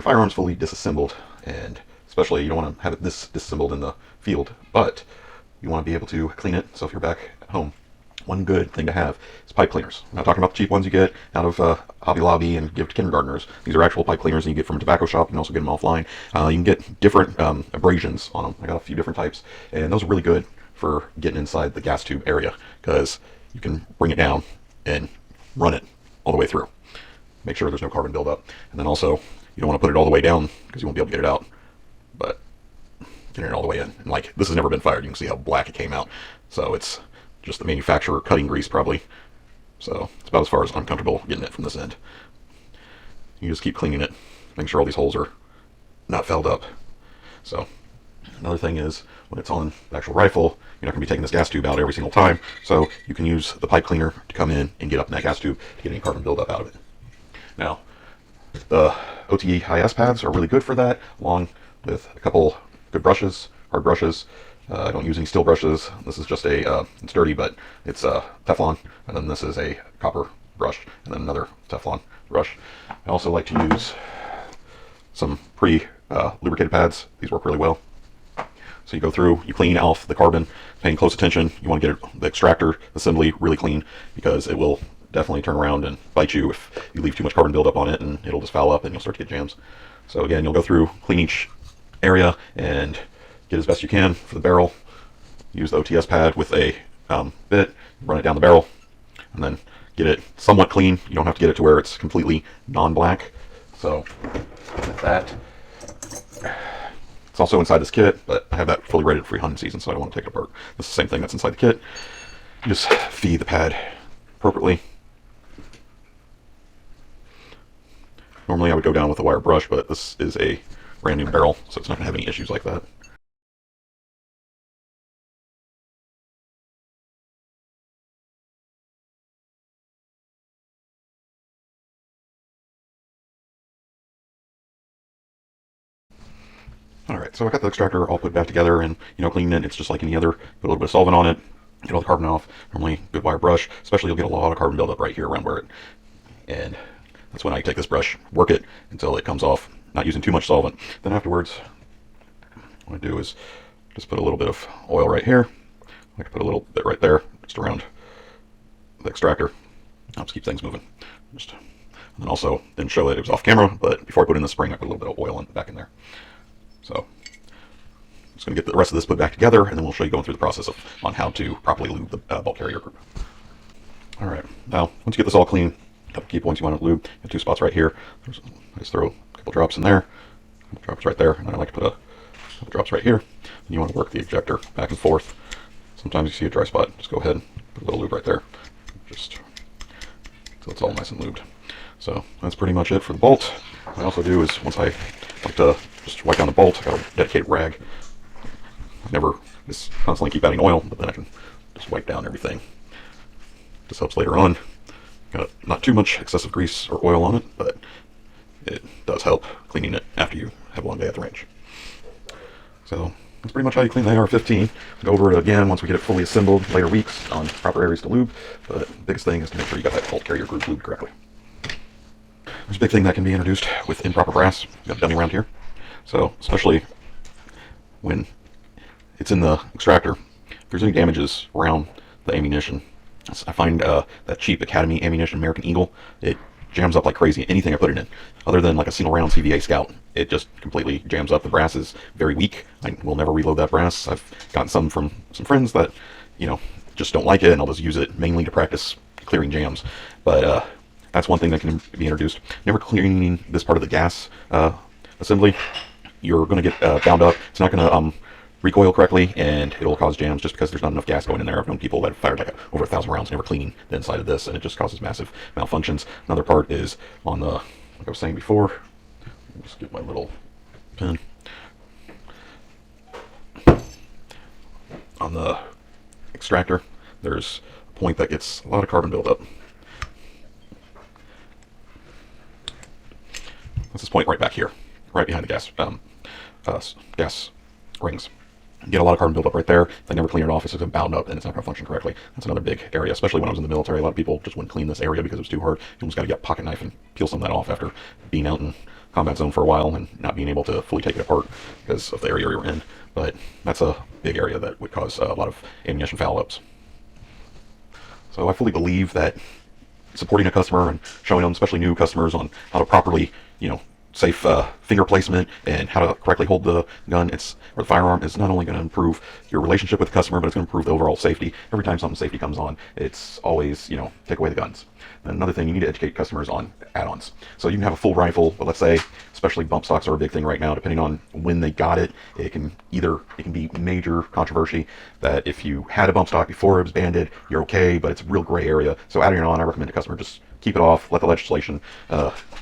firearm's fully disassembled, and especially you don't want to have it this disassembled in the field, but you want to be able to clean it. So if you're back at home, one good thing to have is pipe cleaners. I'm not talking about the cheap ones you get out of Hobby Lobby and give to kindergartners. These are actual pipe cleaners that you get from a tobacco shop. You can also get them offline. You can get different abrasions on them. I got a few different types, and those are really good for getting inside the gas tube area because you can bring it down and run it all the way through. Make sure there's no carbon buildup. And then also, you don't want to put it all the way down because you won't be able to get it out. But getting it all the way in. And like, this has never been fired. You can see how black it came out. So it's just the manufacturer cutting grease probably. So it's about as far as I'm comfortable getting it from this end. You just keep cleaning it, making sure all these holes are not filled up. So another thing is when it's on the actual rifle, you're not going to be taking this gas tube out every single time. So you can use the pipe cleaner to come in and get up in that gas tube to get any carbon buildup out of it. Now, the OTE IS pads are really good for that, along with a couple good brushes, hard brushes. I don't use any steel brushes. This is just a, it's dirty, but it's Teflon. And then this is a copper brush, and then another Teflon brush. I also like to use some pre-lubricated pads. These work really well. So you go through, you clean off the carbon, paying close attention. You want to get the extractor assembly really clean because it will definitely turn around and bite you if you leave too much carbon buildup on it, and it'll just foul up and you'll start to get jams. So again, you'll go through, clean each area, and get as best you can for the barrel. Use the OTS pad with a bit, run it down the barrel, and then get it somewhat clean. You don't have to get it to where it's completely non-black. So with that, it's also inside this kit, but I have that fully rated for hunting season, so I don't want to take it apart. This is the same thing that's inside the kit. You just feed the pad appropriately. Normally I would go down with a wire brush, but this is a brand new barrel, so it's not going to have any issues like that. Alright, so I got the extractor all put back together, and cleaning it, it's just like any other. Put a little bit of solvent on it, get all the carbon off. Normally, good wire brush, especially you'll get a lot of carbon buildup right here around where it, and that's when I take this brush, work it until it comes off, not using too much solvent. Then afterwards, what I do is just put a little bit of oil right here. I can put a little bit right there, just around the extractor. Helps keep things moving. And then also didn't show it was off camera, but before I put in the spring, I put a little bit of oil back in there. So I'm just going to get the rest of this put back together, and then we'll show you going through the process on how to properly lube the bolt carrier group. All right, now once you get this all clean, a couple key points you want to lube. You have two spots right here. I just throw a couple drops in there, a couple drops right there, and I like to put a couple drops right here. And you want to work the ejector back and forth. Sometimes you see a dry spot, just go ahead and put a little lube right there, just so it's all nice and lubed. So that's pretty much it for the bolt. What I also do is, once I like to just wipe down the bolt, I got a dedicated rag. I never just constantly keep adding oil, but then I can just wipe down everything. This helps later on. Got not too much excessive grease or oil on it, but it does help cleaning it after you have a long day at the range. So that's pretty much how you clean the AR-15. We'll go over it again once we get it fully assembled later weeks on proper areas to lube, but the biggest thing is to make sure you got that bolt carrier group lubed correctly. There's a big thing that can be introduced with improper brass. We've got a dummy around here. So, especially when it's in the extractor, if there's any damages around the ammunition, I find that cheap Academy ammunition, American Eagle, it jams up like crazy. Anything I put it in, other than like a single round CVA Scout, it just completely jams up. The brass is very weak. I will never reload that brass. I've gotten some from some friends that, just don't like it, and I'll just use it mainly to practice clearing jams. But that's one thing that can be introduced. Never cleaning this part of the gas assembly. You're going to get bound up. It's not going to recoil correctly, and it'll cause jams just because there's not enough gas going in there. I've known people that have fired like over 1,000 rounds never cleaning the inside of this, and it just causes massive malfunctions. Another part is on the, like I was saying before, I'll just get my little pen. On the extractor, there's a point that gets a lot of carbon buildup. That's this point right back here, right behind the gas rings. You get a lot of carbon buildup right there. If they never clean it off, it's just bound up and it's not going to function correctly. That's another big area, especially when I was in the military. A lot of people just wouldn't clean this area because it was too hard. You almost got to get a pocket knife and peel some of that off after being out in combat zone for a while and not being able to fully take it apart because of the area you're in. But that's a big area that would cause a lot of ammunition foul ups. So I fully believe that supporting a customer and showing them, especially new customers, on how to properly, safe finger placement and how to correctly hold the gun, or the firearm, is not only going to improve your relationship with the customer, but it's going to improve the overall safety. Every time something safety comes on, it's always, take away the guns. And another thing, you need to educate customers on add-ons. So you can have a full rifle, but let's say, especially bump stocks are a big thing right now, depending on when they got it, it can be major controversy that if you had a bump stock before it was banded, you're okay, but it's a real gray area. So adding it on, I recommend the customer just keep it off, let the legislation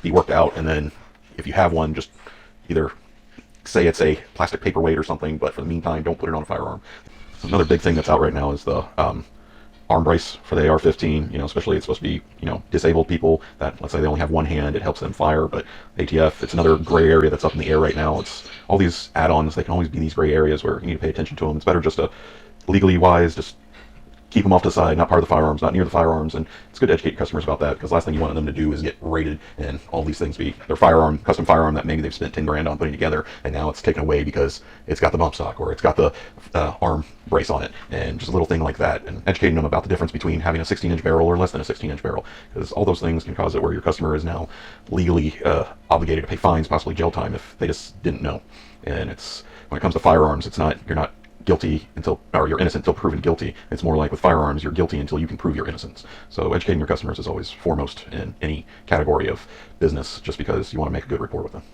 be worked out, and then if you have one, just either say it's a plastic paperweight or something, but for the meantime, don't put it on a firearm. Another big thing that's out right now is the arm brace for the AR-15. Especially it's supposed to be, disabled people that, let's say they only have one hand, it helps them fire. But ATF, it's another gray area that's up in the air right now. It's all these add-ons, they can always be these gray areas where you need to pay attention to them. It's better just to, legally wise, just keep them off to the side, not part of the firearms, not near the firearms. And it's good to educate customers about that, because the last thing you want them to do is get raided and all these things be their firearm, custom firearm that maybe they've spent 10 grand on putting together, and now it's taken away because it's got the bump stock or it's got the arm brace on it, and just a little thing like that. And educating them about the difference between having a 16-inch barrel or less than a 16-inch barrel, because all those things can cause it where your customer is now legally obligated to pay fines, possibly jail time, if they just didn't know. And it's, when it comes to firearms, you're not guilty or you're innocent until proven guilty. It's more like with firearms, you're guilty until you can prove your innocence. So educating your customers is always foremost in any category of business, just because you want to make a good rapport with them.